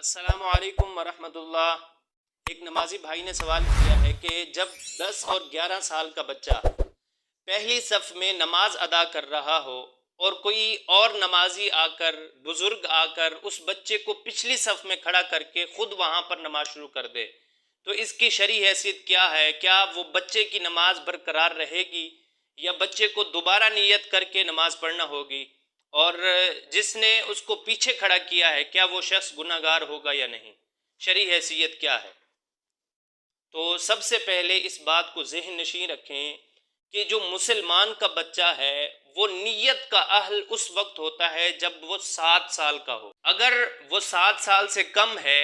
السلام علیکم ورحمۃ اللہ۔ ایک نمازی بھائی نے سوال کیا ہے کہ جب 10 اور 11 سال کا بچہ پہلی صف میں نماز ادا کر رہا ہو اور کوئی اور نمازی بزرگ آ کر اس بچے کو پچھلی صف میں کھڑا کر کے خود وہاں پر نماز شروع کر دے تو اس کی شرعی حیثیت کیا ہے؟ کیا وہ بچے کی نماز برقرار رہے گی یا بچے کو دوبارہ نیت کر کے نماز پڑھنا ہوگی؟ اور جس نے اس کو پیچھے کھڑا کیا ہے کیا وہ شخص گناہ گار ہوگا یا نہیں؟ شرعی حیثیت کیا ہے؟ تو سب سے پہلے اس بات کو ذہن نشین رکھیں کہ جو مسلمان کا بچہ ہے وہ نیت کا اہل اس وقت ہوتا ہے جب وہ 7 سال کا ہو۔ اگر وہ 7 سال سے کم ہے،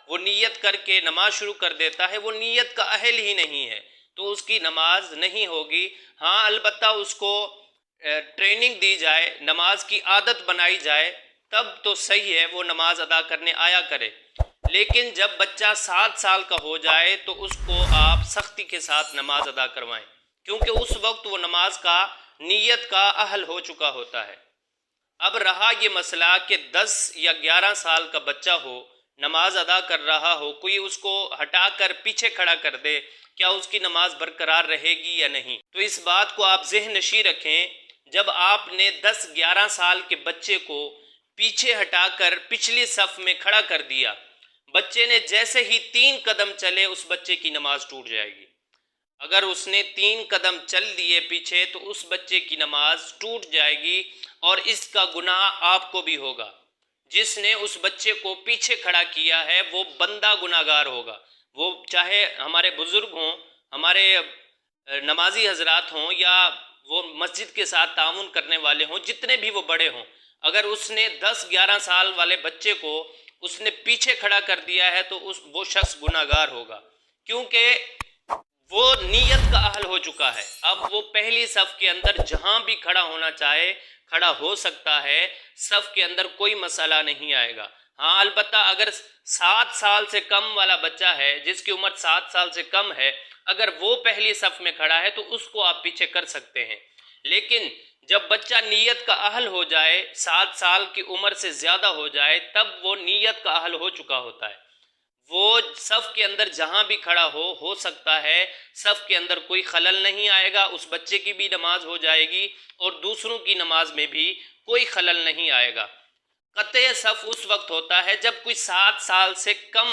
وہ نیت کر کے نماز شروع کر دیتا ہے، وہ نیت کا اہل ہی نہیں ہے تو اس کی نماز نہیں ہوگی۔ ہاں، البتہ اس کو ٹریننگ دی جائے، نماز کی عادت بنائی جائے، تب تو صحیح ہے، وہ نماز ادا کرنے آیا کرے۔ لیکن جب بچہ 7 سال کا ہو جائے تو اس کو آپ سختی کے ساتھ نماز ادا کروائیں، کیونکہ اس وقت وہ نماز کا نیت کا اہل ہو چکا ہوتا ہے۔ اب رہا یہ مسئلہ کہ 10 یا 11 سال کا بچہ ہو، نماز ادا کر رہا ہو، کوئی اس کو ہٹا کر پیچھے کھڑا کر دے، کیا اس کی نماز برقرار رہے گی یا نہیں؟ تو اس بات کو آپ ذہن نشین رکھیں، جب آپ نے 10-11 سال کے بچے کو پیچھے ہٹا کر پچھلی صف میں کھڑا کر دیا، بچے نے جیسے ہی 3 قدم چلے اس بچے کی نماز ٹوٹ جائے گی۔ اگر اس نے 3 قدم چل دیے پیچھے تو اس بچے کی نماز ٹوٹ جائے گی اور اس کا گناہ آپ کو بھی ہوگا۔ جس نے اس بچے کو پیچھے کھڑا کیا ہے وہ بندہ گناہ گار ہوگا، وہ چاہے ہمارے بزرگ ہوں، ہمارے نمازی حضرات ہوں، یا وہ مسجد کے ساتھ تعاون کرنے والے ہوں، جتنے بھی وہ بڑے ہوں، اگر اس نے 10-11 سال والے بچے کو اس نے پیچھے کھڑا کر دیا ہے تو وہ شخص گناہ گار ہوگا، کیونکہ وہ نیت کا اہل ہو چکا ہے۔ اب وہ پہلی صف کے اندر جہاں بھی کھڑا ہونا چاہے کھڑا ہو سکتا ہے، صف کے اندر کوئی مسئلہ نہیں آئے گا۔ ہاں، البتہ اگر 7 سال سے کم والا بچہ ہے، جس کی عمر 7 سال سے کم ہے، اگر وہ پہلی صف میں کھڑا ہے تو اس کو آپ پیچھے کر سکتے ہیں۔ لیکن جب بچہ نیت کا اہل ہو جائے، 7 سال کی عمر سے زیادہ ہو جائے، تب وہ نیت کا اہل ہو چکا ہوتا ہے۔ وہ صف کے اندر جہاں بھی کھڑا ہو سکتا ہے، صف کے اندر کوئی خلل نہیں آئے گا، اس بچے کی بھی نماز ہو جائے گی اور دوسروں کی نماز میں بھی کوئی خلل نہیں آئے گا۔ قطع صف اس وقت ہوتا ہے جب کوئی 7 سال سے کم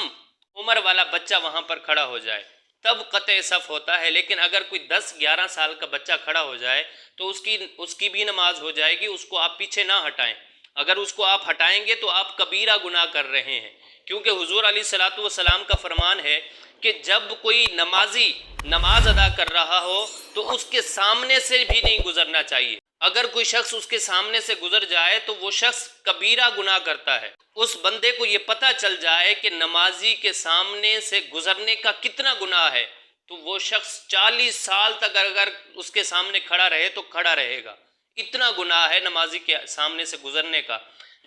عمر والا بچہ وہاں پر کھڑا ہو جائے، تب قطع صف ہوتا ہے۔ لیکن اگر کوئی 10-11 سال کا بچہ کھڑا ہو جائے تو اس کی بھی نماز ہو جائے گی، اس کو آپ پیچھے نہ ہٹائیں۔ اگر اس کو آپ ہٹائیں گے تو آپ کبیرہ گناہ کر رہے ہیں، کیونکہ حضور علیہ الصلوۃ والسلام کا فرمان ہے کہ جب کوئی نمازی نماز ادا کر رہا ہو تو اس کے سامنے سے بھی نہیں گزرنا چاہیے۔ اگر کوئی شخص اس کے سامنے سے گزر جائے تو وہ شخص کبیرہ گناہ کرتا ہے۔ اس بندے کو یہ پتہ چل جائے کہ نمازی کے سامنے سے گزرنے کا کتنا گناہ ہے تو وہ شخص 40 سال تک اگر اس کے سامنے کھڑا رہے تو کھڑا رہے گا۔ اتنا گناہ ہے نمازی کے سامنے سے گزرنے کا۔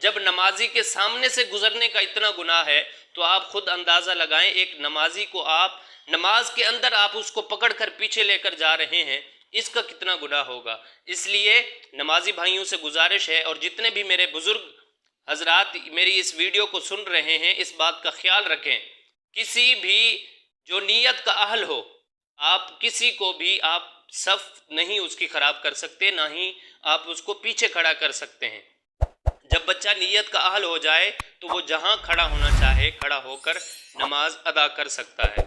جب نمازی کے سامنے سے گزرنے کا اتنا گناہ ہے تو آپ خود اندازہ لگائیں، ایک نمازی کو آپ نماز کے اندر آپ اس کو پکڑ کر پیچھے لے کر جا رہے ہیں، اس کا کتنا گناہ ہوگا۔ اس لیے نمازی بھائیوں سے گزارش ہے، اور جتنے بھی میرے بزرگ حضرات میری اس ویڈیو کو سن رہے ہیں، اس بات کا خیال رکھیں، کسی بھی جو نیت کا اہل ہو، آپ کسی کو بھی آپ صف نہیں اس کی خراب کر سکتے، نہ ہی آپ اس کو پیچھے کھڑا کر سکتے ہیں۔ جب بچہ نیت کا اہل ہو جائے تو وہ جہاں کھڑا ہونا چاہے کھڑا ہو کر نماز ادا کر سکتا ہے۔